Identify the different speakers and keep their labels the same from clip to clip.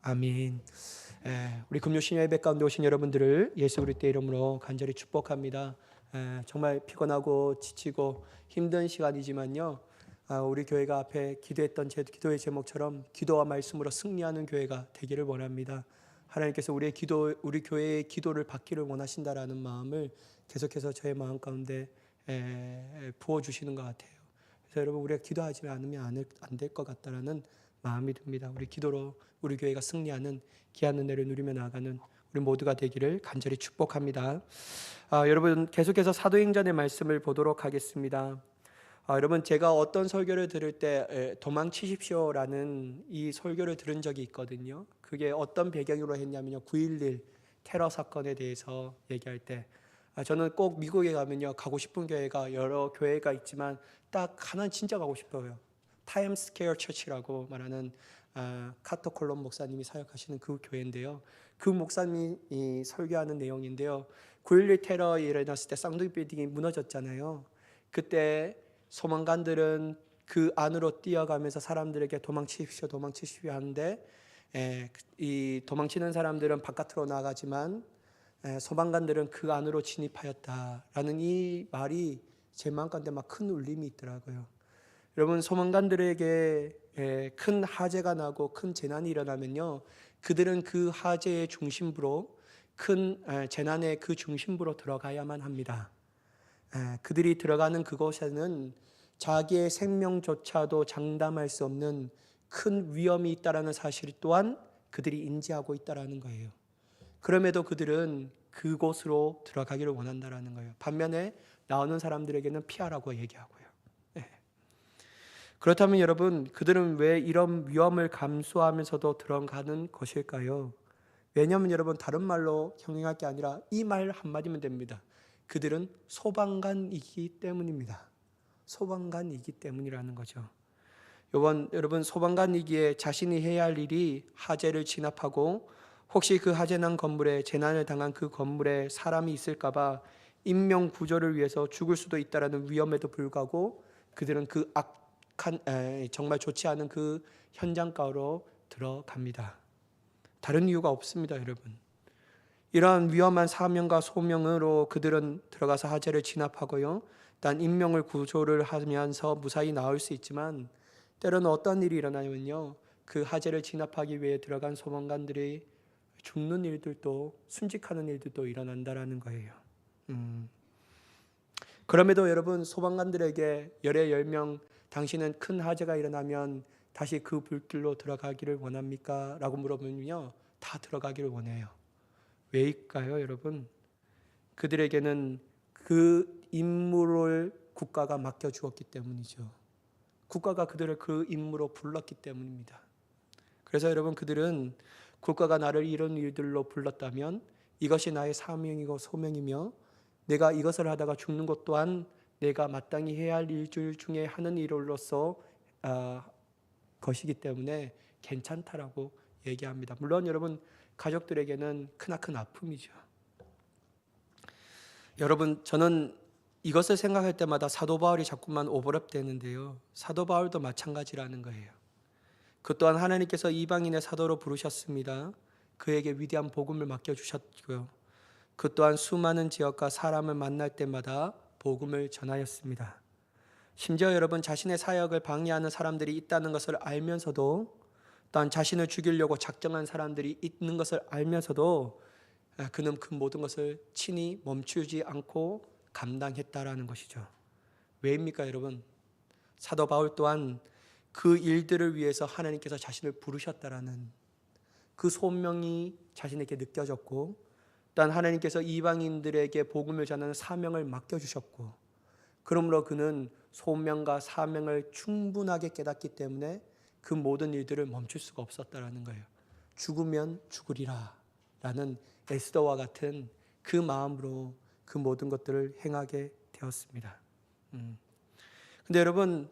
Speaker 1: 아멘. 우리 금요신 예배 가운데 오신 여러분들을 예수 그리스도의 이름으로 간절히 축복합니다. 정말 피곤하고 지치고 힘든 시간이지만요. 우리 교회가 앞에 기도했던 기도의 제목처럼 기도와 말씀으로 승리하는 교회가 되기를 원합니다. 하나님께서 우리 교회의 기도를 받기를 원하신다라는 마음을 계속해서 저의 마음 가운데 부어주시는 것 같아요. 그래서 여러분, 우리가 기도하지 않으면 안 될 것 같다라는 마음이 듭니다. 우리 기도로 우리 교회가 승리하는 귀한 은혜를 누리며 나아가는 우리 모두가 되기를 간절히 축복합니다. 여러분, 계속해서 사도행전의 말씀을 보도록 하겠습니다. 여러분, 제가 어떤 설교를 들을 때 도망치십시오라는 이 설교를 들은 적이 있거든요. 그게 어떤 배경으로 했냐면요, 9.11 테러 사건에 대해서 얘기할 때 저는 꼭 미국에 가면요, 가고 싶은 교회가 여러 교회가 있지만 딱 하나 진짜 가고 싶어요. 타임스퀘어 처치라고 말하는 카터 콜롬 목사님이 사역하시는 그 교회인데요. 그 목사님이 설교하는 내용인데요. 9.11 테러 일어났을 때 쌍둥이 빌딩이 무너졌잖아요. 그때 소망관들은 그 안으로 뛰어가면서 사람들에게 도망치십시오, 도망치십시오 하는데 이 도망치는 사람들은 바깥으로 나가지만 소방관들은 그 안으로 진입하였다라는 이 말이 제 마음 가운데 막 큰 울림이 있더라고요. 여러분, 소망관들에게 큰 화재가 나고 큰 재난이 일어나면요, 그들은 그 화재의 중심부로, 큰 재난의 그 중심부로 들어가야만 합니다. 그들이 들어가는 그곳에는 자기의 생명조차도 장담할 수 없는 큰 위험이 있다라는 사실 또한 그들이 인지하고 있다라는 거예요. 그럼에도 그들은 그곳으로 들어가기를 원한다라는 거예요. 반면에 나오는 사람들에게는 피하라고 얘기하고요. 그렇다면 여러분, 그들은 왜 이런 위험을 감수하면서도 들어가는 것일까요? 왜냐하면 여러분, 다른 말로 형용할 게 아니라 이 말 한마디면 됩니다. 그들은 소방관이기 때문입니다. 소방관이기 때문이라는 거죠. 여러분, 소방관이기에 자신이 해야 할 일이 화재를 진압하고 혹시 그 화재 난 건물에 재난을 당한 그 건물에 사람이 있을까 봐 인명 구조를 위해서 죽을 수도 있다라는 위험에도 불구하고 그들은 그 정말 좋지 않은 그 현장가로 들어갑니다. 다른 이유가 없습니다, 여러분. 이러한 위험한 사명과 소명으로 그들은 들어가서 화재를 진압하고요, 단 인명을 구조를 하면서 무사히 나올 수 있지만 때로는 어떤 일이 일어나면요, 그 화재를 진압하기 위해 들어간 소방관들이 죽는 일들도, 순직하는 일들도 일어난다라는 거예요. 그럼에도 여러분, 소방관들에게 열의 10명 당신은 큰 화재가 일어나면 다시 그 불길로 들어가기를 원합니까? 라고 물어보면요, 다 들어가기를 원해요. 왜일까요, 여러분? 그들에게는 그 임무를 국가가 맡겨주었기 때문이죠. 국가가 그들을 그 임무로 불렀기 때문입니다. 그래서 여러분, 그들은 국가가 나를 이런 일들로 불렀다면 이것이 나의 사명이고 소명이며 내가 이것을 하다가 죽는 것 또한 내가 마땅히 해야 할 일들 중에 하는 일로서 것이기 때문에 괜찮다라고 얘기합니다. 물론 여러분, 가족들에게는 크나큰 아픔이죠. 여러분, 저는 이것을 생각할 때마다 사도 바울이 자꾸만 오버랩되는데요, 사도 바울도 마찬가지라는 거예요. 그 또한 하나님께서 이방인의 사도로 부르셨습니다. 그에게 위대한 복음을 맡겨주셨고요, 그 또한 수많은 지역과 사람을 만날 때마다 복음을 전하였습니다. 심지어 여러분, 자신의 사역을 방해하는 사람들이 있다는 것을 알면서도, 또한 자신을 죽이려고 작정한 사람들이 있는 것을 알면서도 그는 그 모든 것을 친히 멈추지 않고 감당했다라는 것이죠. 왜입니까, 여러분? 사도 바울 또한 그 일들을 위해서 하나님께서 자신을 부르셨다라는 그 소명이 자신에게 느껴졌고, 또한 하나님께서 이방인들에게 복음을 전하는 사명을 맡겨주셨고, 그러므로 그는 소명과 사명을 충분하게 깨닫기 때문에 그 모든 일들을 멈출 수가 없었다라는 거예요. 죽으면 죽으리라 라는 에스더와 같은 그 마음으로 그 모든 것들을 행하게 되었습니다. 근데 여러분,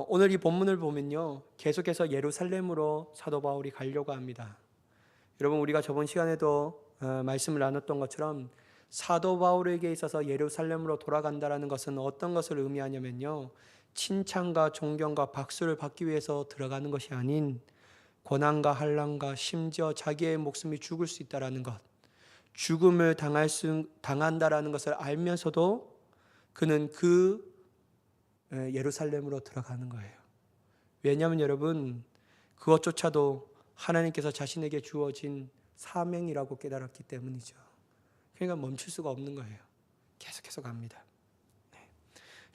Speaker 1: 오늘 이 본문을 보면요, 계속해서 예루살렘으로 사도 바울이 가려고 합니다. 여러분, 우리가 저번 시간에도 말씀을 나눴던 것처럼 사도 바울에게 있어서 예루살렘으로 돌아간다는 것은 어떤 것을 의미하냐면요, 칭찬과 존경과 박수를 받기 위해서 들어가는 것이 아닌 고난과 환난과 심지어 자기의 목숨이 죽을 수 있다라는 것, 죽음을 당한다라는 것을 알면서도 그는 그 예루살렘으로 들어가는 거예요. 왜냐하면 여러분, 그것조차도 하나님께서 자신에게 주어진 사명이라고 깨달았기 때문이죠. 그러니까 멈출 수가 없는 거예요. 계속해서 갑니다.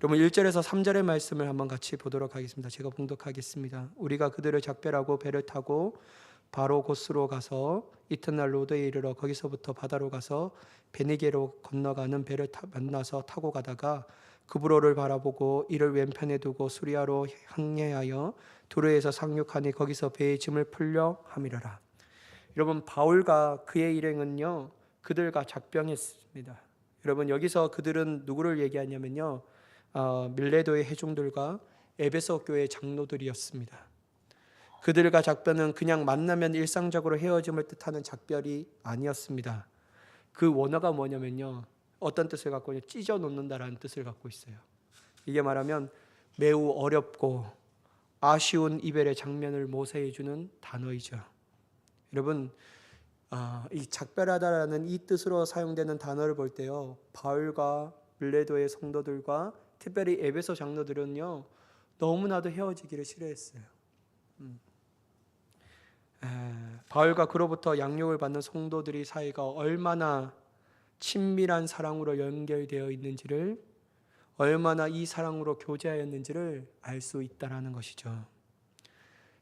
Speaker 1: 여러분 1절에서 3절의 말씀을 한번 같이 보도록 하겠습니다. 제가 봉독하겠습니다. 우리가 그들을 작별하고 배를 타고 바로 곳으로 가서 이튿날 로드에 이르러 거기서부터 바다로 가서 베니게로 건너가는 배를 만나서 타고 가다가 그브로를 바라보고 이를 왼편에 두고 수리아로 항해하여 두로에서 상륙하니 거기서 배의 짐을 풀려 함이러라. 여러분 바울과 그의 일행은요 그들과 작별했습니다. 여러분 여기서 그들은 누구를 얘기하냐면요 밀레도의 회중들과 에베소 교회 장로들이었습니다. 그들과 작별은 그냥 만나면 일상적으로 헤어짐을 뜻하는 작별이 아니었습니다. 그 원어가 뭐냐면요 어떤 뜻을 갖고 있냐, 찢어 놓는다라는 뜻을 갖고 있어요. 이게 말하면 매우 어렵고 아쉬운 이별의 장면을 모사해 주는 단어이죠. 여러분 이 작별하다라는 이 뜻으로 사용되는 단어를 볼 때요 바울과 밀레도의 성도들과 특별히 에베소 장로들은요 너무나도 헤어지기를 싫어했어요. 바울과 그로부터 양육을 받는 성도들의 사이가 얼마나 친밀한 사랑으로 연결되어 있는지를, 얼마나 이 사랑으로 교제하였는지를 알 수 있다라는 것이죠.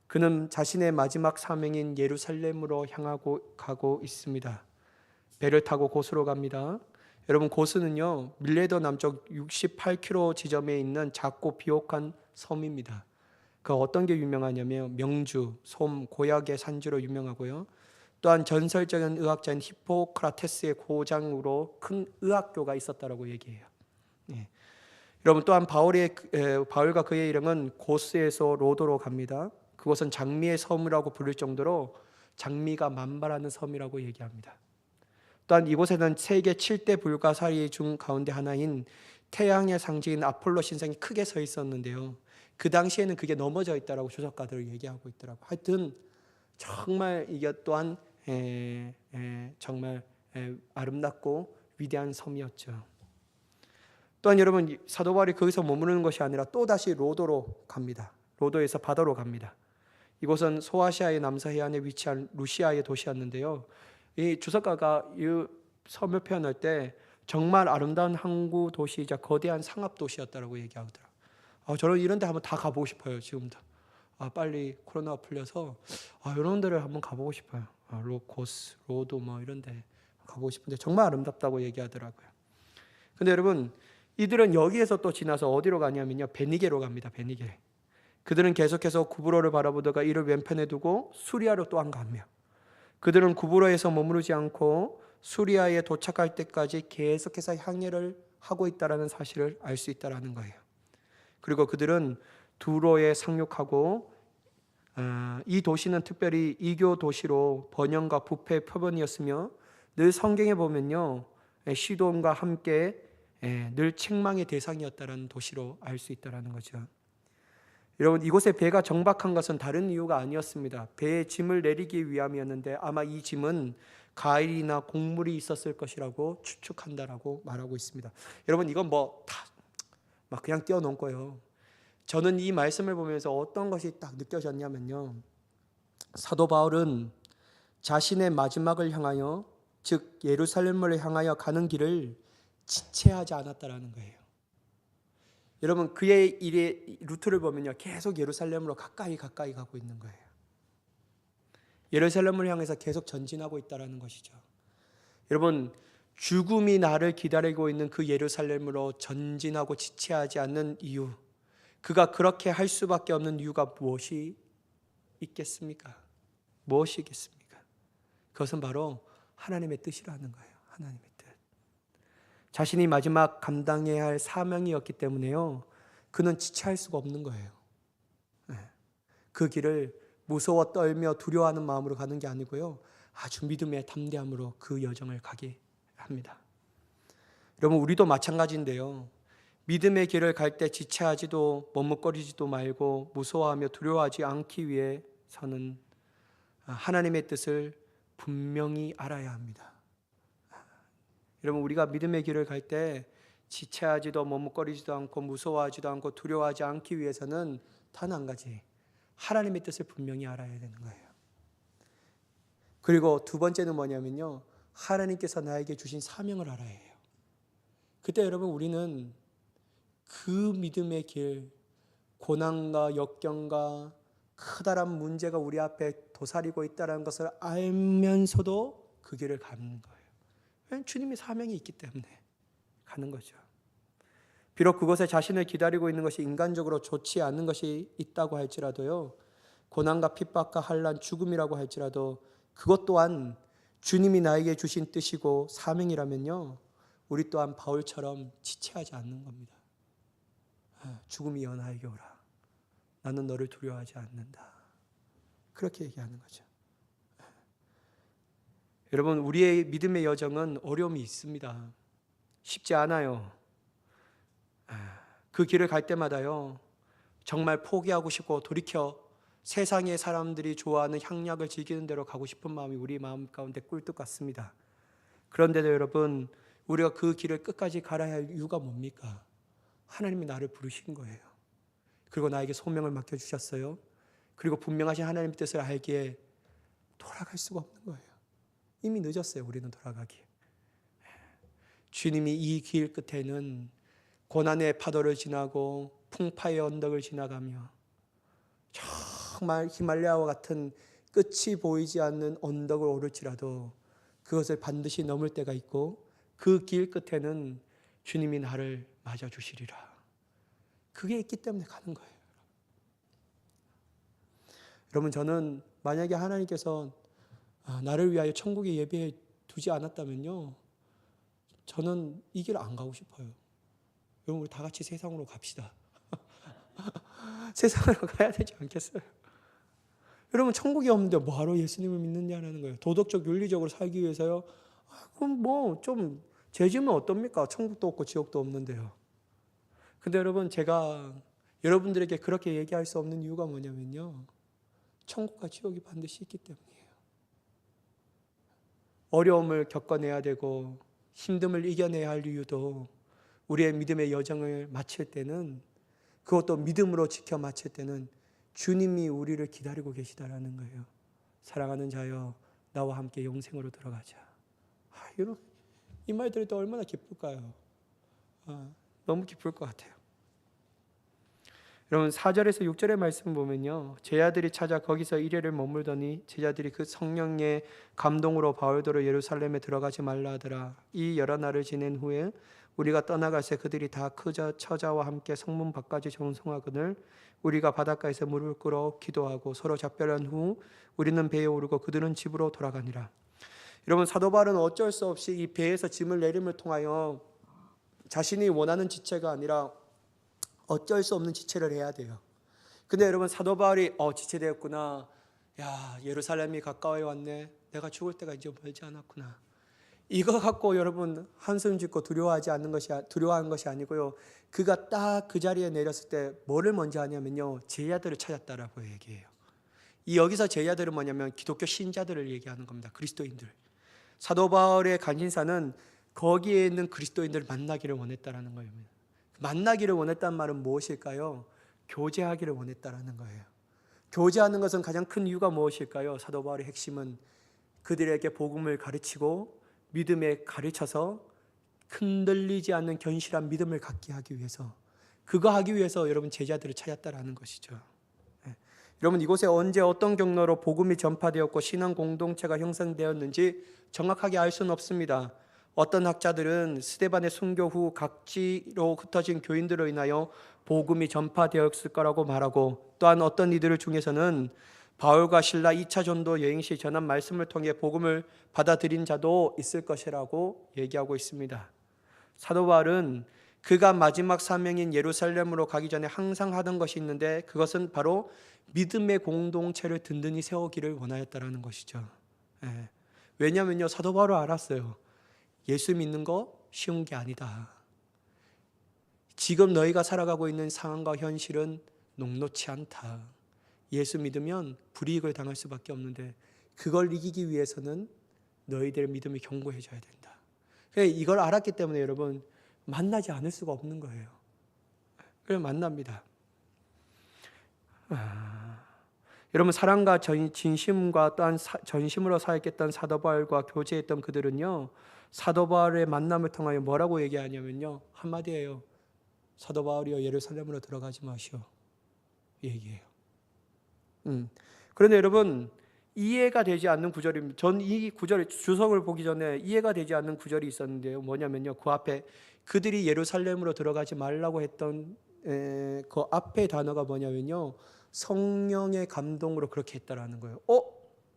Speaker 1: 그는 자신의 마지막 사명인 예루살렘으로 향하고 가고 있습니다. 배를 타고 고스로 갑니다. 여러분 고스는요 밀레도 남쪽 68km 지점에 있는 작고 비옥한 섬입니다. 그 어떤 게 유명하냐면 명주, 솜, 고약의 산지로 유명하고요. 또한 전설적인 의학자인 히포크라테스의 고장으로 큰 의학교가 있었다라고 얘기해요. 예. 여러분 또한 바울과 그의 일행은 고스에서 로도로 갑니다. 그곳은 장미의 섬이라고 부를 정도로 장미가 만발하는 섬이라고 얘기합니다. 또한 이곳에는 세계 7대 불가사리 중 가운데 하나인 태양의 상징인 아폴로 신상이 크게 서 있었는데요. 그 당시에는 그게 넘어져 있다라고 조작가들을 얘기하고 있더라고요. 하여튼 정말 이게 또한 정말 아름답고 위대한 섬이었죠. 또한 여러분 사도 바울이 거기서 머무르는 것이 아니라 또다시 로도로 갑니다. 로도에서 바다로 갑니다. 이곳은 소아시아의 남서 해안에 위치한 루시아의 도시였는데요. 이 주석가가 이 섬을 표현할 때 정말 아름다운 항구 도시이자 거대한 상업 도시였다라고 얘기하더라고요. 저는 이런 데 한번 다 가보고 싶어요. 지금도. 빨리 코로나가 풀려서 이런 데를 한번 가보고 싶어요. 로코스, 로도 뭐 이런 데 가보고 싶은데 정말 아름답다고 얘기하더라고요. 근데 여러분 이들은 여기에서 또 지나서 어디로 가냐면요 베니게로 갑니다. 베니게. 그들은 계속해서 구브로를 바라보다가 이를 왼편에 두고 수리아로 또한 가며 그들은 구브로에서 머무르지 않고 수리아에 도착할 때까지 계속해서 항해를 하고 있다는 사실을 알 수 있다는 거예요. 그리고 그들은 두로에 상륙하고 이 도시는 특별히 이교 도시로 번영과 부패의 표본이었으며 늘 성경에 보면요 시돈과 함께 늘 책망의 대상이었다는 도시로 알 수 있다는 거죠. 여러분 이곳에 배가 정박한 것은 다른 이유가 아니었습니다. 배에 짐을 내리기 위함이었는데 아마 이 짐은 가일이나 곡물이 있었을 것이라고 추측한다라고 말하고 있습니다. 여러분 이건 뭐 다 막 그냥 띄워놓은 거예요. 저는 이 말씀을 보면서 어떤 것이 딱 느껴졌냐면요. 사도 바울은 자신의 마지막을 향하여 즉 예루살렘을 향하여 가는 길을 지체하지 않았다라는 거예요. 여러분 그의 일의 루트를 보면요. 계속 예루살렘으로 가까이 가고 있는 거예요. 예루살렘을 향해서 계속 전진하고 있다라는 것이죠. 여러분 죽음이 나를 기다리고 있는 그 예루살렘으로 전진하고 지체하지 않는 이유, 그가 그렇게 할 수밖에 없는 이유가 무엇이 있겠습니까? 무엇이 있겠습니까? 그것은 바로 하나님의 뜻이라는 거예요. 하나님의 뜻. 자신이 마지막 감당해야 할 사명이었기 때문에요. 그는 지체할 수가 없는 거예요. 그 길을 무서워 떨며 두려워하는 마음으로 가는 게 아니고요. 아주 믿음의 담대함으로 그 여정을 가게 합니다. 여러분 우리도 마찬가지인데요. 믿음의 길을 갈 때 지체하지도 머뭇거리지도 말고 무서워하며 두려워하지 않기 위해서는 하나님의 뜻을 분명히 알아야 합니다. 여러분, 우리가 믿음의 길을 갈 때 지체하지도 머뭇거리지도 않고 무서워하지도 않고 두려워하지 않기 위해서는 단 한 가지, 하나님의 뜻을 분명히 알아야 되는 거예요. 그리고 두 번째는 뭐냐면요, 하나님께서 나에게 주신 사명을 알아야 해요. 그때 여러분, 우리는 그 믿음의 길, 고난과 역경과 커다란 문제가 우리 앞에 도사리고 있다는 것을 알면서도 그 길을 가는 거예요. 왜냐하면 주님의 사명이 있기 때문에 가는 거죠. 비록 그곳에 자신을 기다리고 있는 것이 인간적으로 좋지 않은 것이 있다고 할지라도요, 고난과 핍박과 환난, 죽음이라고 할지라도 그것 또한 주님이 나에게 주신 뜻이고 사명이라면요, 우리 또한 바울처럼 지체하지 않는 겁니다. 죽음이 연하에게 오라. 나는 너를 두려워하지 않는다. 그렇게 얘기하는 거죠. 여러분, 우리의 믿음의 여정은 어려움이 있습니다. 쉽지 않아요. 그 길을 갈 때마다요, 정말 포기하고 싶고 돌이켜 세상의 사람들이 좋아하는 향락을 즐기는 대로 가고 싶은 마음이 우리 마음 가운데 꿀뚝 같습니다. 그런데도 여러분, 우리가 그 길을 끝까지 가야 할 이유가 뭡니까? 하나님이 나를 부르신 거예요. 그리고 나에게 소명을 맡겨주셨어요. 그리고 분명하신 하나님의 뜻을 알기에 돌아갈 수가 없는 거예요. 이미 늦었어요. 우리는 돌아가기. 주님이 이 길 끝에는 고난의 파도를 지나고 풍파의 언덕을 지나가며 정말 히말라야와 같은 끝이 보이지 않는 언덕을 오를지라도 그것을 반드시 넘을 때가 있고, 그 길 끝에는 주님이 나를 맞아주시리라. 그게 있기 때문에 가는 거예요. 여러분, 저는 만약에 하나님께서 나를 위하여 천국에 예비해 두지 않았다면요, 저는 이 길 안 가고 싶어요. 여러분, 우리 다 같이 세상으로 갑시다. 세상으로 가야 되지 않겠어요? 여러분, 천국이 없는데 뭐하러 예수님을 믿느냐는 거예요. 도덕적 윤리적으로 살기 위해서요. 그럼 뭐 좀 죄지으면 어떻습니까? 천국도 없고 지옥도 없는데요. 근데 여러분, 제가 여러분들에게 그렇게 얘기할 수 없는 이유가 뭐냐면요, 천국과 지옥이 반드시 있기 때문이에요. 어려움을 겪어내야 되고 힘듦을 이겨내야 할 이유도 우리의 믿음의 여정을 마칠 때는, 그것도 믿음으로 지켜 마칠 때는 주님이 우리를 기다리고 계시다라는 거예요. 사랑하는 자여, 나와 함께 영생으로 들어가자. 여러분, 이 말 들을 때 얼마나 기쁠까요? 너무 기쁠 것 같아요. 여러분, 4절에서 6절의 말씀 보면요, 제자들이 찾아 거기서 이래를 머물더니 제자들이 그 성령의 감동으로 바울더러 예루살렘에 들어가지 말라 하더라. 이 여러 날을 지낸 후에 우리가 떠나갈새 그들이 다 처자와 함께 성문 밖까지 정성하거늘 우리가 바닷가에서 무릎을 꿇어 기도하고 서로 작별한 후 우리는 배에 오르고 그들은 집으로 돌아가니라. 여러분, 사도 바울은 어쩔 수 없이 이 배에서 짐을 내림을 통하여 자신이 원하는 지체가 아니라 어쩔 수 없는 지체를 해야 돼요. 근데 여러분, 사도 바울이 지체되었구나. 야, 예루살렘이 가까이 왔네. 내가 죽을 때가 이제 멀지 않았구나. 이거 갖고 여러분 한숨 짓고 두려워하는 것이 아니고요. 그가 딱 그 자리에 내렸을 때 뭐를 먼저 하냐면요, 제자들을 찾았다라고 얘기해요. 여기서 제자들은 뭐냐면 기독교 신자들을 얘기하는 겁니다. 그리스도인들. 사도 바울의 간신사는 거기에 있는 그리스도인들을 만나기를 원했다라는 거예요. 만나기를 원했다는 말은 무엇일까요? 교제하기를 원했다라는 거예요. 교제하는 것은 가장 큰 이유가 무엇일까요? 사도 바울의 핵심은 그들에게 복음을 가르치고 믿음에 가르쳐서 흔들리지 않는 견실한 믿음을 갖게 하기 위해서, 그거 하기 위해서 여러분 제자들을 찾았다라는 것이죠. 여러분, 이곳에 언제 어떤 경로로 복음이 전파되었고 신앙 공동체가 형성되었는지 정확하게 알 수는 없습니다. 어떤 학자들은 스데반의 순교 후 각지로 흩어진 교인들로 인하여 복음이 전파되었을 거라고 말하고, 또한 어떤 이들 중에서는 바울과 실라 2차 전도 여행 시 전한 말씀을 통해 복음을 받아들인 자도 있을 것이라고 얘기하고 있습니다. 사도 바울은 그가 마지막 사명인 예루살렘으로 가기 전에 항상 하던 것이 있는데, 그것은 바로 믿음의 공동체를 든든히 세우기를 원하였다라는 것이죠. 왜냐하면요, 사도 바울은 알았어요. 예수 믿는 거 쉬운 게 아니다. 지금 너희가 살아가고 있는 상황과 현실은 녹록치 않다. 예수 믿으면 불이익을 당할 수밖에 없는데 그걸 이기기 위해서는 너희들의 믿음이 견고해져야 된다. 이걸 알았기 때문에 여러분 만나지 않을 수가 없는 거예요. 그래서 만납니다. 여러분 사랑과 진심과 또한 전심으로 사역했던 사도 바울과 교제했던 그들은요, 사도 바울의 만남을 통하여 뭐라고 얘기하냐면요, 한마디예요. 사도 바울이여 예루살렘으로 들어가지 마시오 얘기해요. 그런데 여러분 이해가 되지 않는 구절입니다. 전 이 구절 주석을 보기 전에 이해가 되지 않는 구절이 있었는데요. 뭐냐면요, 그 앞에 그들이 예루살렘으로 들어가지 말라고 했던 그 앞에 단어가 뭐냐면요, 성령의 감동으로 그렇게 했다라는 거예요.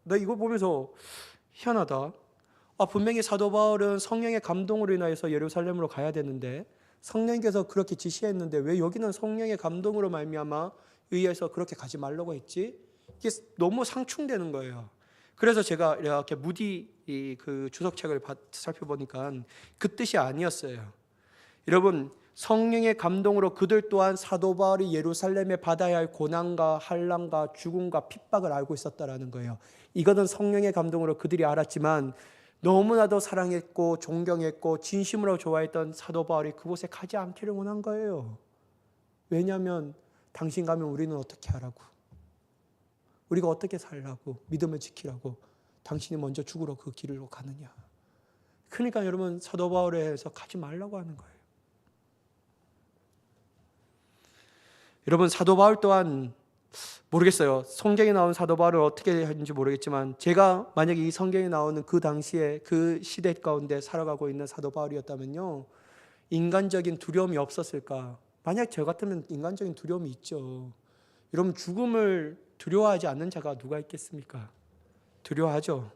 Speaker 1: 나 이거 보면서 희한하다. 분명히 사도 바울은 성령의 감동으로 인하여서 예루살렘으로 가야 되는데 성령께서 그렇게 지시했는데 왜 여기는 성령의 감동으로 말미암아 의해서 그렇게 가지 말라고 했지? 이게 너무 상충되는 거예요. 그래서 제가 이렇게 무디 그 주석책을 살펴보니까 그 뜻이 아니었어요. 여러분 성령의 감동으로 그들 또한 사도 바울이 예루살렘에 받아야 할 고난과 환난과 죽음과 핍박을 알고 있었다라는 거예요. 이거는 성령의 감동으로 그들이 알았지만 너무나도 사랑했고 존경했고 진심으로 좋아했던 사도 바울이 그곳에 가지 않기를 원한 거예요. 왜냐하면 당신 가면 우리는 어떻게 하라고, 우리가 어떻게 살라고, 믿음을 지키라고 당신이 먼저 죽으러 그 길로 가느냐. 그러니까 여러분 사도 바울에 의해서 가지 말라고 하는 거예요. 여러분 사도 바울 또한 모르겠어요. 성경에 나온 사도 바울을 어떻게 했는지 모르겠지만 제가 만약에 이 성경에 나오는 그 당시에 그 시대 가운데 살아가고 있는 사도 바울이었다면요, 인간적인 두려움이 없었을까? 만약 저 같으면 인간적인 두려움이 있죠. 여러분 죽음을 두려워하지 않는 자가 누가 있겠습니까? 두려워하죠.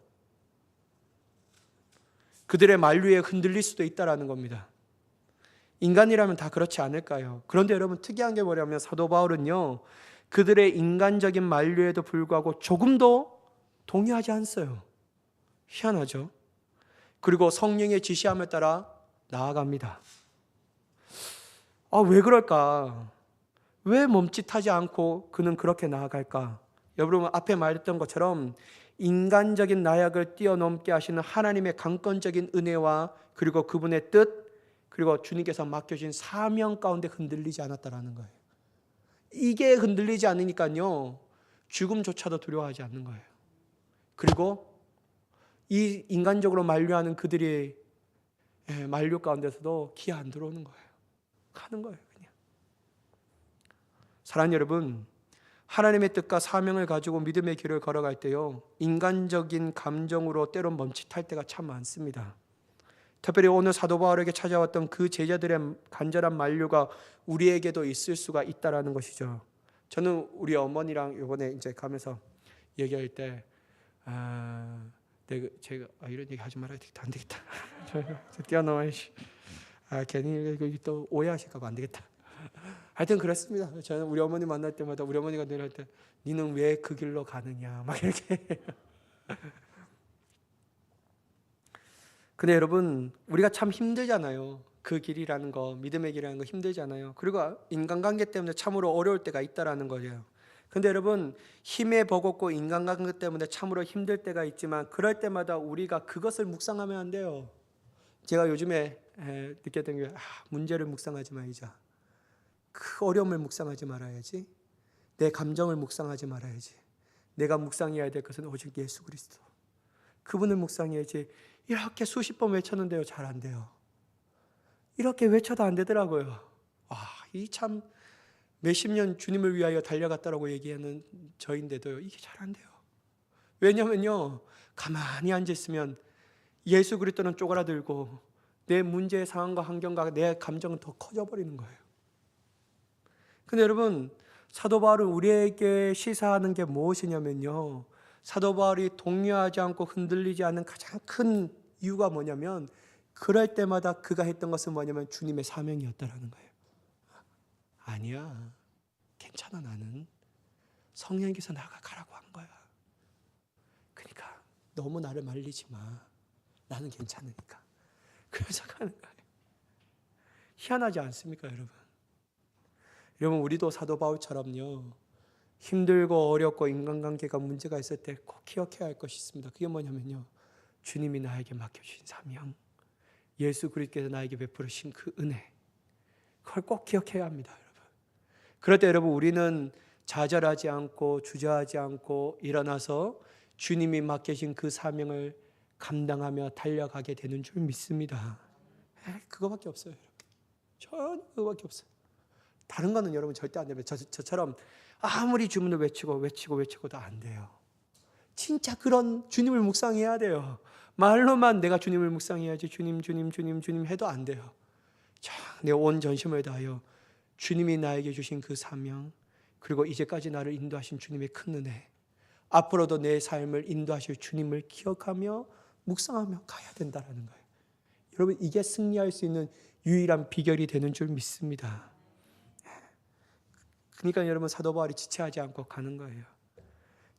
Speaker 1: 그들의 만류에 흔들릴 수도 있다라는 겁니다. 인간이라면 다 그렇지 않을까요? 그런데 여러분 특이한 게 뭐냐면 사도 바울은요, 그들의 인간적인 만류에도 불구하고 조금도 동의하지 않았어요. 희한하죠? 그리고 성령의 지시함에 따라 나아갑니다. 왜 그럴까? 왜 멈칫하지 않고 그는 그렇게 나아갈까? 여러분 앞에 말했던 것처럼 인간적인 나약을 뛰어넘게 하시는 하나님의 강권적인 은혜와 그리고 그분의 뜻, 그리고 주님께서 맡겨주신 사명 가운데 흔들리지 않았다라는 거예요. 이게 흔들리지 않으니까요, 죽음조차도 두려워하지 않는 거예요. 그리고 이 인간적으로 만류하는 그들이 만류 가운데서도 기회 안 들어오는 거예요. 가는 거예요, 그냥. 사랑하는 여러분, 하나님의 뜻과 사명을 가지고 믿음의 길을 걸어갈 때요, 인간적인 감정으로 때론 멈칫할 때가 참 많습니다. 특별히 오늘 사도 바울에게 찾아왔던 그 제자들의 간절한 만류가 우리에게도 있을 수가 있다라는 것이죠. 저는 우리 어머니랑 이번에 이제 가면서 얘기할 때, 제가 이런 얘기 하지 말아야 되겠다, 안 되겠다. 뛰어넘어야지. 괜히 또 오해하실까 봐 안 되겠다. 하여튼 그렇습니다. 저는 우리 어머니 만날 때마다 우리 어머니가 늘 할 때, 니는 왜 그 길로 가느냐, 막 이렇게. 근데 여러분 우리가 참 힘들잖아요. 그 길이라는 거, 믿음의 길이라는 거 힘들잖아요. 그리고 인간관계 때문에 참으로 어려울 때가 있다라는 거예요. 근데 여러분 힘에 버겁고 인간관계 때문에 참으로 힘들 때가 있지만 그럴 때마다 우리가 그것을 묵상하면 안 돼요. 제가 요즘에 느꼈던 게 문제를 묵상하지 말자. 그 어려움을 묵상하지 말아야지. 내 감정을 묵상하지 말아야지. 내가 묵상해야 될 것은 오직 예수 그리스도. 그분을 묵상해야지. 이렇게 수십 번 외쳤는데요, 잘 안 돼요. 이렇게 외쳐도 안 되더라고요. 이 참 몇십 년 주님을 위하여 달려갔다라고 얘기하는 저인데도요, 이게 잘 안 돼요. 왜냐면요, 가만히 앉아 있으면 예수 그리스도는 쪼그라들고 내 문제의 상황과 환경과 내 감정은 더 커져 버리는 거예요. 근데 여러분 사도 바울은 우리에게 시사하는 게 무엇이냐면요, 사도 바울이 동요하지 않고 흔들리지 않는 가장 큰 이유가 뭐냐면 그럴 때마다 그가 했던 것은 뭐냐면 주님의 사명이었다라는 거예요. 아니야, 괜찮아, 나는 성령께서 나가 가라고 한 거야. 그러니까 너무 나를 말리지 마, 나는 괜찮으니까. 그래서 가는 거예요. 희한하지 않습니까, 여러분? 여러분 우리도 사도 바울처럼요, 힘들고 어렵고 인간관계가 문제가 있을 때 꼭 기억해야 할 것이 있습니다. 그게 뭐냐면요, 주님이 나에게 맡겨주신 사명, 예수 그리스도께서 나에게 베풀으신 그 은혜, 그걸 꼭 기억해야 합니다, 여러분. 그럴 때 여러분, 우리는 좌절하지 않고 주저하지 않고 일어나서 주님이 맡겨진 그 사명을 감당하며 달려가게 되는 줄 믿습니다. 그거밖에 없어요. 전혀 그거밖에 없어요. 다른 거는 여러분 절대 안 됩니다. 저처럼 아무리 주문을 외치고도 안 돼요. 진짜 그런 주님을 묵상해야 돼요. 말로만 내가 주님을 묵상해야지 주님 해도 안 돼요. 내 온 전심을 다하여 주님이 나에게 주신 그 사명, 그리고 이제까지 나를 인도하신 주님의 큰 은혜, 앞으로도 내 삶을 인도하실 주님을 기억하며 묵상하며 가야 된다는 거예요. 여러분, 이게 승리할 수 있는 유일한 비결이 되는 줄 믿습니다. 그러니까 여러분, 사도 바울이 지체하지 않고 가는 거예요.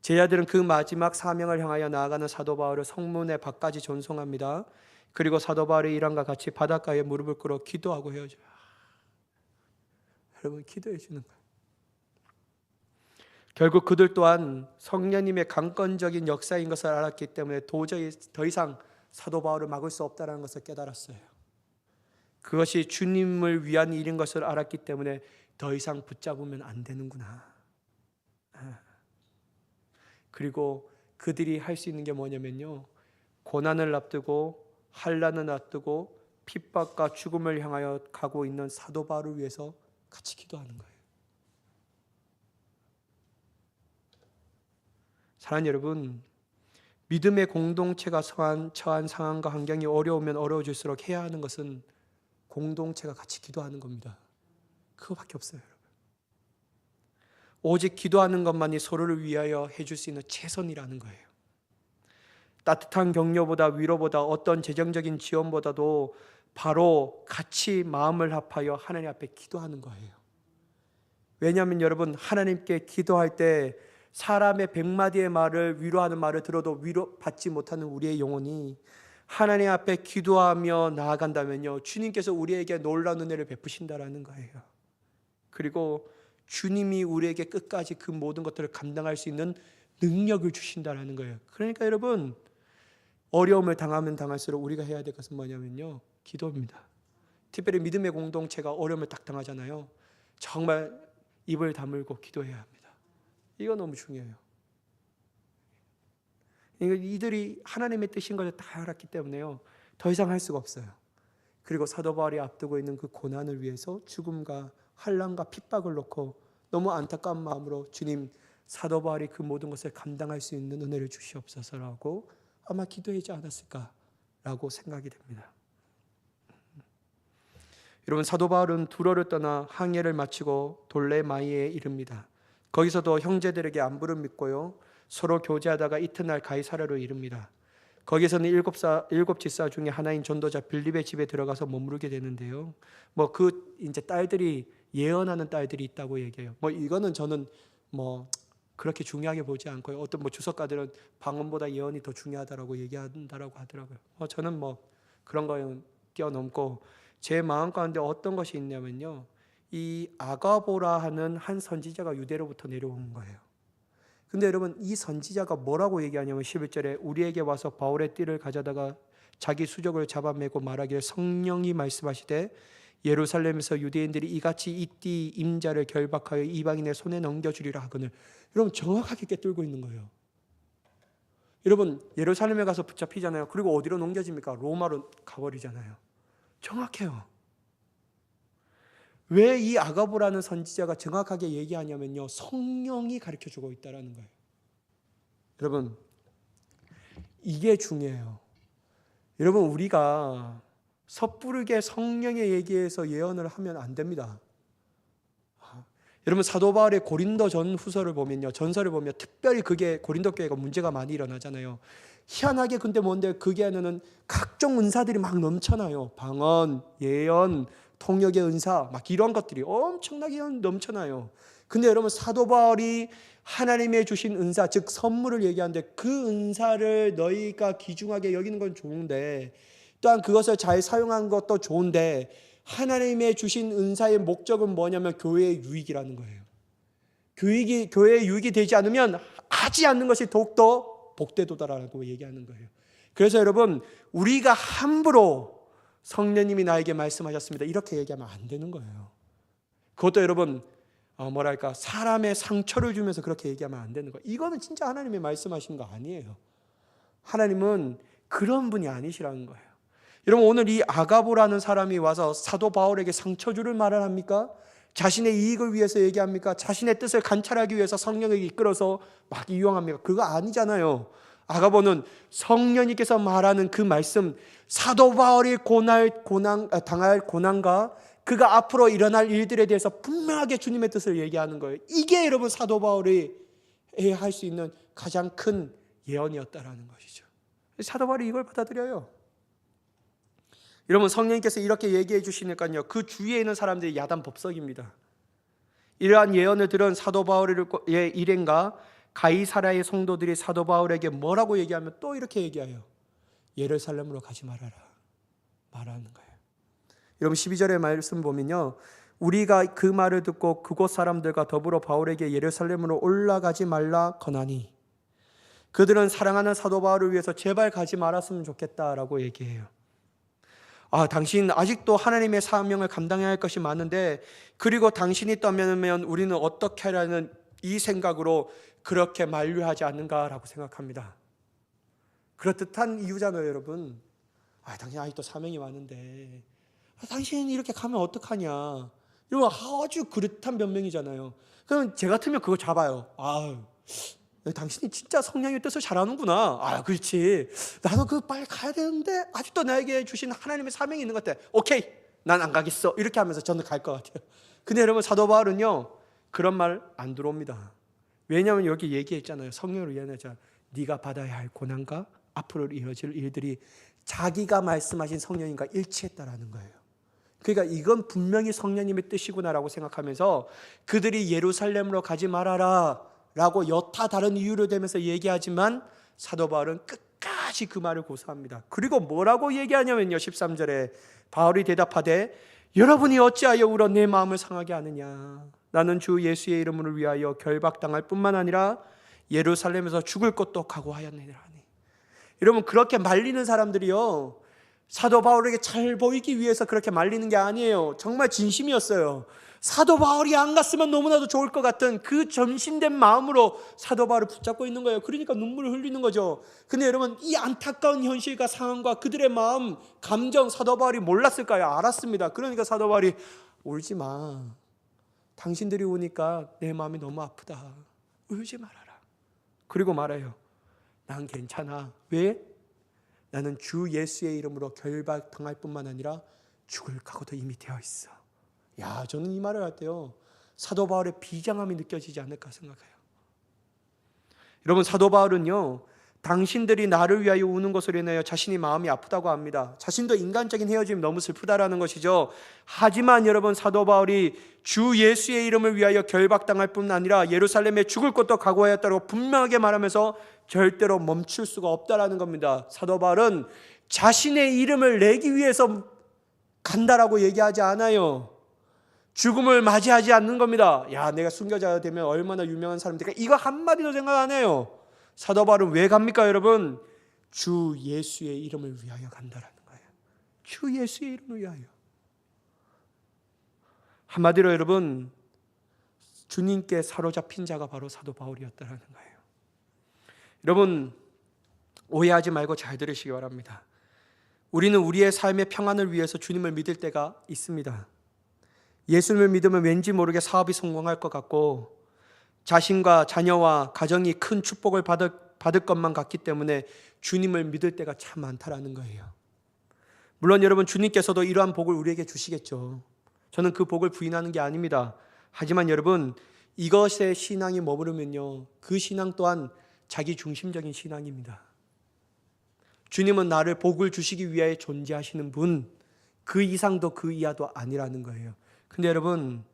Speaker 1: 제자들은 그 마지막 사명을 향하여 나아가는 사도 바울을 성문의 밖까지 전송합니다. 그리고 사도 바울의 일함과 같이 바닷가에 무릎을 꿇어 기도하고 헤어져요. 여러분, 기도해 주는 거예요. 결국 그들 또한 성령님의 강권적인 역사인 것을 알았기 때문에 도저히 더 이상 사도 바울을 막을 수 없다는 것을 깨달았어요. 그것이 주님을 위한 일인 것을 알았기 때문에 더 이상 붙잡으면 안 되는구나. 그리고 그들이 할 수 있는 게 뭐냐면요, 고난을 앞두고 환난을 앞두고 핍박과 죽음을 향하여 가고 있는 사도 바울을 위해서 같이 기도하는 거예요. 사랑하는 여러분, 믿음의 공동체가 처한 상황과 환경이 어려우면 어려워질수록 해야 하는 것은 공동체가 같이 기도하는 겁니다. 그거밖에 없어요, 여러분. 오직 기도하는 것만이 서로를 위하여 해줄 수 있는 최선이라는 거예요. 따뜻한 격려보다, 위로보다, 어떤 재정적인 지원보다도 바로 같이 마음을 합하여 하나님 앞에 기도하는 거예요. 왜냐하면 여러분, 하나님께 기도할 때 사람의 100마디의 말을, 위로하는 말을 들어도 위로받지 못하는 우리의 영혼이 하나님 앞에 기도하며 나아간다면요, 주님께서 우리에게 놀라운 은혜를 베푸신다라는 거예요. 그리고 주님이 우리에게 끝까지 그 모든 것들을 감당할 수 있는 능력을 주신다라는 거예요. 그러니까 여러분, 어려움을 당하면 당할수록 우리가 해야 될 것은 뭐냐면요, 기도입니다. 특별히 믿음의 공동체가 어려움을 딱 당하잖아요. 정말 입을 다물고 기도해야 합니다. 이거 너무 중요해요. 이들이 하나님의 뜻인 것을 다 알았기 때문에요, 더 이상 할 수가 없어요. 그리고 사도 바울이 앞두고 있는 그 고난을 위해서 죽음과 환난과 핍박을 놓고 너무 안타까운 마음으로 주님, 사도 바울이 그 모든 것을 감당할 수 있는 은혜를 주시옵소서라고 아마 기도하지 않았을까라고 생각이 됩니다. 여러분, 사도 바울은 두로를 떠나 항해를 마치고 돌레마이에 이릅니다. 거기서도 형제들에게 안부를 묻고요, 서로 교제하다가 이튿날 가이사랴로 이릅니다. 거기서는 일곱 집사 중에 하나인 전도자 빌립의 집에 들어가서 머무르게 되는데요. 이제 딸들이 예언하는 딸들이 있다고 얘기해요. 이거는 저는 그렇게 중요하게 보지 않고요. 어떤 주석가들은 방언보다 예언이 더 중요하다라고 얘기한다라고 하더라고요. 저는 그런 거는 뛰어넘고 제 마음 가운데 어떤 것이 있냐면요, 이 아가보라 하는 한 선지자가 유대로부터 내려온 거예요. 근데 여러분, 이 선지자가 뭐라고 얘기하냐면 11절에 우리에게 와서 바울의 띠를 가져다가 자기 수족을 잡아매고 말하기를 성령이 말씀하시되 예루살렘에서 유대인들이 이같이 이 띠 임자를 결박하여 이방인의 손에 넘겨주리라 하거늘. 여러분, 정확하게 꿰뚫고 있는 거예요. 여러분, 예루살렘에 가서 붙잡히잖아요. 그리고 어디로 넘겨집니까? 로마로 가버리잖아요. 정확해요. 왜 이 아가보라는 선지자가 정확하게 얘기하냐면요, 성령이 가르쳐주고 있다는 거예요. 여러분, 이게 중요해요. 여러분, 우리가 섣부르게 성령의 얘기에서 예언을 하면 안 됩니다. 여러분, 사도 바울의 고린도 전후서를 보면요, 전서를 보면 특별히 그게 고린도 교회가 문제가 많이 일어나잖아요. 희한하게 근데 뭔데 그게 안에는 각종 은사들이 막 넘쳐나요. 방언, 예언, 통역의 은사, 막 이런 것들이 엄청나게 넘쳐나요. 근데 여러분, 사도 바울이 하나님의 주신 은사, 즉 선물을 얘기하는데 그 은사를 너희가 귀중하게 여기는 건 좋은데, 또한 그것을 잘 사용한 것도 좋은데, 하나님의 주신 은사의 목적은 뭐냐면 교회의 유익이라는 거예요. 교회에 유익이 되지 않으면 하지 않는 것이 더욱더 복되도다라고 얘기하는 거예요. 그래서 여러분, 우리가 함부로 성령님이 나에게 말씀하셨습니다, 이렇게 얘기하면 안 되는 거예요. 그것도 여러분 사람의 상처를 주면서 그렇게 얘기하면 안 되는 거예요. 이거는 진짜 하나님이 말씀하신 거 아니에요. 하나님은 그런 분이 아니시라는 거예요. 여러분, 오늘 이 아가보라는 사람이 와서 사도 바울에게 상처 주를 말을 합니까? 자신의 이익을 위해서 얘기합니까? 자신의 뜻을 관찰하기 위해서 성령에게 이끌어서 막 이용합니까? 그거 아니잖아요. 아가보는 성령님께서 말하는 그 말씀, 사도 바울이 당할 고난과 그가 앞으로 일어날 일들에 대해서 분명하게 주님의 뜻을 얘기하는 거예요. 이게 여러분 사도 바울이 할 수 있는 가장 큰 예언이었다라는 것이죠. 사도 바울이 이걸 받아들여요. 여러분, 성령님께서 이렇게 얘기해 주시니까요, 그 주위에 있는 사람들이 야단 법석입니다. 이러한 예언을 들은 사도 바울의 일행과 가이사랴의 성도들이 사도 바울에게 뭐라고 얘기하면 또 이렇게 얘기해요. 예루살렘으로 가지 말아라 말하는 거예요. 여러분, 12절의 말씀 보면요, 우리가 그 말을 듣고 그곳 사람들과 더불어 바울에게 예루살렘으로 올라가지 말라 거나니 그들은 사랑하는 사도 바울을 위해서 제발 가지 말았으면 좋겠다라고 얘기해요. 당신 아직도 하나님의 사명을 감당해야 할 것이 많은데, 그리고 당신이 떠나면 우리는 어떻게 하라는 이 생각으로 그렇게 만류하지 않는가라고 생각합니다. 그렇듯한 이유잖아요, 여러분. 당신 아직도 사명이 많은데 당신이 이렇게 가면 어떡하냐, 이런 아주 그릇한 변명이잖아요. 그럼 제 같으면 그거 잡아요. 당신이 진짜 성령의 뜻을 잘하는구나. 그렇지. 나도 그 빨리 가야 되는데 아직도 나에게 주신 하나님의 사명이 있는 것 같아. 오케이, 난 안 가겠어. 이렇게 하면서 저는 갈 것 같아요. 근데 여러분, 사도 바울은요, 그런 말 안 들어옵니다. 왜냐하면 여기 얘기했잖아요. 성령으로 인하여 네가 받아야 할 고난과 앞으로 이어질 일들이 자기가 말씀하신 성령님과 일치했다라는 거예요. 그러니까 이건 분명히 성령님의 뜻이구나라고 생각하면서 그들이 예루살렘으로 가지 말아라 라고 여타 다른 이유로 대면서 얘기하지만 사도 바울은 끝까지 그 말을 고수합니다. 그리고 뭐라고 얘기하냐면요, 13절에 바울이 대답하되 여러분이 어찌하여 울어 내 마음을 상하게 하느냐, 나는 주 예수의 이름을 위하여 결박당할 뿐만 아니라 예루살렘에서 죽을 것도 각오하였느니라. 여러분, 그렇게 말리는 사람들이요, 사도 바울에게 잘 보이기 위해서 그렇게 말리는 게 아니에요. 정말 진심이었어요. 사도 바울이 안 갔으면 너무나도 좋을 것 같은 그 전신된 마음으로 사도 바울을 붙잡고 있는 거예요. 그러니까 눈물을 흘리는 거죠. 근데 여러분, 이 안타까운 현실과 상황과 그들의 마음, 감정, 사도 바울이 몰랐을까요? 알았습니다. 그러니까 사도 바울이 울지 마, 당신들이 우니까 내 마음이 너무 아프다, 울지 말아라. 그리고 말해요, 난 괜찮아. 왜? 나는 주 예수의 이름으로 결박당할 뿐만 아니라 죽을 각오도 이미 되어 있어. 저는 이 말을 할 때요, 사도 바울의 비장함이 느껴지지 않을까 생각해요. 여러분, 사도 바울은요, 당신들이 나를 위하여 우는 것으로 인하여 자신이 마음이 아프다고 합니다. 자신도 인간적인 헤어짐이 너무 슬프다라는 것이죠. 하지만 여러분, 사도 바울이 주 예수의 이름을 위하여 결박당할 뿐 아니라 예루살렘에 죽을 것도 각오하였다고 분명하게 말하면서 절대로 멈출 수가 없다라는 겁니다. 사도 바울은 자신의 이름을 내기 위해서 간다라고 얘기하지 않아요. 죽음을 맞이하지 않는 겁니다. 내가 순교자가 되면 얼마나 유명한 사람이 될까, 이거 한마디도 생각 안 해요. 사도 바울은 왜 갑니까, 여러분? 주 예수의 이름을 위하여 간다라는 거예요. 주 예수의 이름을 위하여. 한마디로 여러분, 주님께 사로잡힌 자가 바로 사도 바울이었다라는 거예요. 여러분, 오해하지 말고 잘 들으시기 바랍니다. 우리는 우리의 삶의 평안을 위해서 주님을 믿을 때가 있습니다. 예수님을 믿으면 왠지 모르게 사업이 성공할 것 같고 자신과 자녀와 가정이 큰 축복을 받을 것만 같기 때문에 주님을 믿을 때가 참 많다라는 거예요. 물론 여러분, 주님께서도 이러한 복을 우리에게 주시겠죠. 저는 그 복을 부인하는 게 아닙니다. 하지만 여러분, 이것에 신앙이 머무르면요, 그 신앙 또한 자기 중심적인 신앙입니다. 주님은 나를 복을 주시기 위하여 존재하시는 분, 그 이상도 그 이하도 아니라는 거예요. 근데 여러분,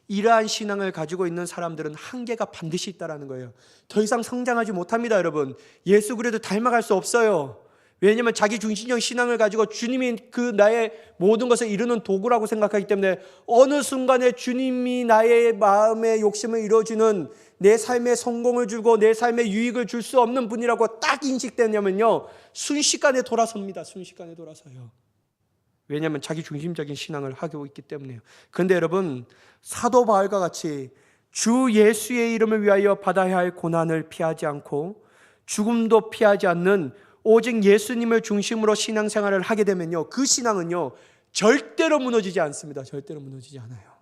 Speaker 1: 이러한 신앙을 가지고 있는 사람들은 한계가 반드시 있다는 거예요. 더 이상 성장하지 못합니다, 여러분. 예수 그리스도 닮아갈 수 없어요. 왜냐하면 자기 중심적 신앙을 가지고 주님이 그 나의 모든 것을 이루는 도구라고 생각하기 때문에 어느 순간에 주님이 나의 마음의 욕심을 이루어주는, 내 삶에 성공을 주고 내 삶에 유익을 줄 수 없는 분이라고 딱 인식되냐면요, 순식간에 돌아섭니다. 순식간에 돌아서요. 왜냐하면 자기 중심적인 신앙을 하고 있기 때문에요. 그런데 여러분, 사도 바울과 같이 주 예수의 이름을 위하여 받아야 할 고난을 피하지 않고 죽음도 피하지 않는 오직 예수님을 중심으로 신앙생활을 하게 되면요, 그 신앙은요 절대로 무너지지 않습니다. 절대로 무너지지 않아요.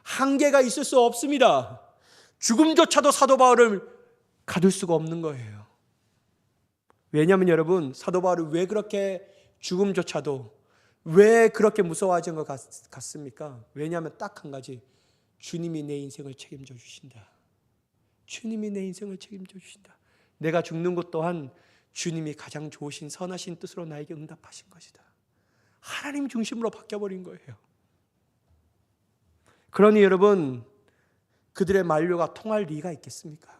Speaker 1: 한계가 있을 수 없습니다. 죽음조차도 사도 바울을 가둘 수가 없는 거예요. 왜냐하면 여러분, 사도 바울이 왜 그렇게 죽음조차도 왜 그렇게 무서워하는 것 같습니까? 왜냐하면 딱 한 가지, 주님이 내 인생을 책임져 주신다. 주님이 내 인생을 책임져 주신다. 내가 죽는 것 또한 주님이 가장 좋으신 선하신 뜻으로 나에게 응답하신 것이다. 하나님 중심으로 바뀌어버린 거예요. 그러니 여러분, 그들의 만류가 통할 리가 있겠습니까?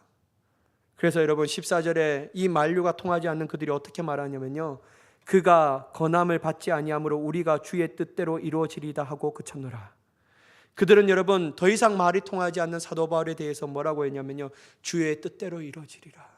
Speaker 1: 그래서 여러분 14절에 이 만류가 통하지 않는 그들이 어떻게 말하냐면요, 그가 권함을 받지 아니하므로 우리가 주의 뜻대로 이루어지리다 하고 그쳤노라. 그들은 여러분 더 이상 말이 통하지 않는 사도 바울에 대해서 뭐라고 했냐면요, 주의 뜻대로 이루어지리라.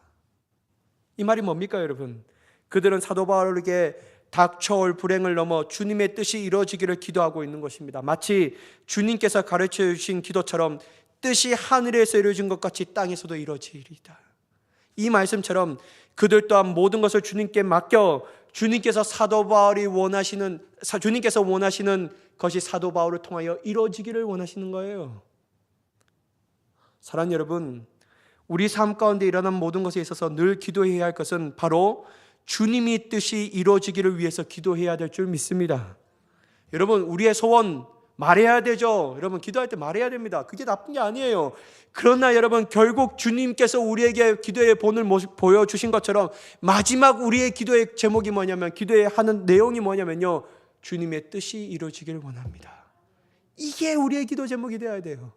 Speaker 1: 이 말이 뭡니까 여러분? 그들은 사도 바울에게 닥쳐올 불행을 넘어 주님의 뜻이 이루어지기를 기도하고 있는 것입니다. 마치 주님께서 가르쳐 주신 기도처럼 뜻이 하늘에서 이루어진 것 같이 땅에서도 이루어지리이다. 이 말씀처럼 그들 또한 모든 것을 주님께 맡겨 주님께서 원하시는 것이 사도 바울을 통하여 이루어지기를 원하시는 거예요. 사랑하는 여러분, 우리 삶 가운데 일어난 모든 것에 있어서 늘 기도해야 할 것은 바로 주님이 뜻이 이루어지기를 위해서 기도해야 될 줄 믿습니다. 여러분, 우리의 소원 말해야 되죠. 여러분, 기도할 때 말해야 됩니다. 그게 나쁜 게 아니에요. 그러나 여러분, 결국 주님께서 우리에게 기도의 본을 보여주신 것처럼 마지막 우리의 기도의 제목이 뭐냐면, 기도의 하는 내용이 뭐냐면요, 주님의 뜻이 이루어지기를 원합니다. 이게 우리의 기도 제목이 되어야 돼요.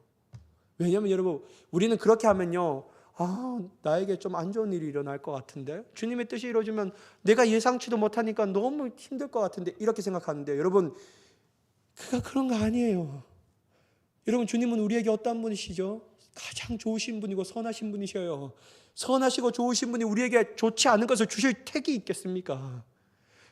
Speaker 1: 왜냐하면 여러분, 우리는 그렇게 하면요, 나에게 좀 안 좋은 일이 일어날 것 같은데, 주님의 뜻이 이루어지면 내가 예상치도 못하니까 너무 힘들 것 같은데, 이렇게 생각하는데, 여러분, 그런 거 아니에요. 여러분, 주님은 우리에게 어떤 분이시죠? 가장 좋으신 분이고 선하신 분이셔요. 선하시고 좋으신 분이 우리에게 좋지 않은 것을 주실 택이 있겠습니까?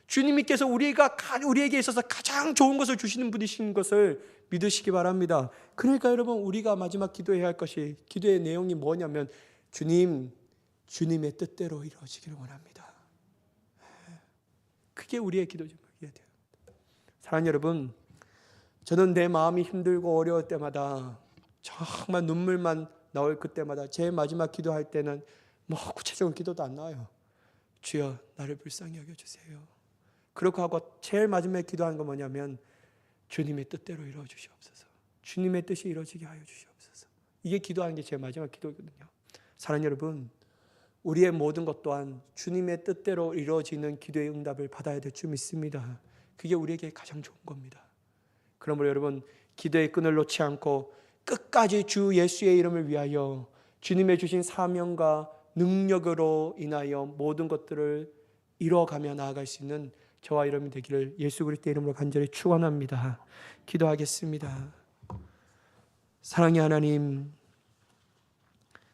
Speaker 1: 주님께서 우리에게 있어서 가장 좋은 것을 주시는 분이신 것을 믿으시기 바랍니다. 그러니까 여러분, 우리가 마지막 기도해야 할 것이, 기도의 내용이 뭐냐면, 주님의 뜻대로 이루어지기를 원합니다. 그게 우리의 기도 제목이어야 돼요. 사랑하는 여러분, 저는 내 마음이 힘들고 어려울 때마다, 정말 눈물만 나올 그때마다 제 마지막 기도할 때는 구체적인 기도도 안 나와요. 주여, 나를 불쌍히 여겨주세요. 그렇게 하고 제일 마지막에 기도하는 건 뭐냐면, 주님의 뜻대로 이루어 주시옵소서. 주님의 뜻이 이루어지게 하여 주시옵소서. 이게 기도하는 게 제 마지막 기도거든요. 사랑하는 여러분, 우리의 모든 것 또한 주님의 뜻대로 이루어지는 기도의 응답을 받아야 될 줄 믿습니다. 그게 우리에게 가장 좋은 겁니다. 그러므로 여러분, 기도의 끈을 놓지 않고 끝까지 주 예수의 이름을 위하여 주님의 주신 사명과 능력으로 인하여 모든 것들을 이뤄가며 나아갈 수 있는 저와 여러분이 되기를 예수 그리스도의 이름으로 간절히 축원합니다. 기도하겠습니다. 사랑의 하나님,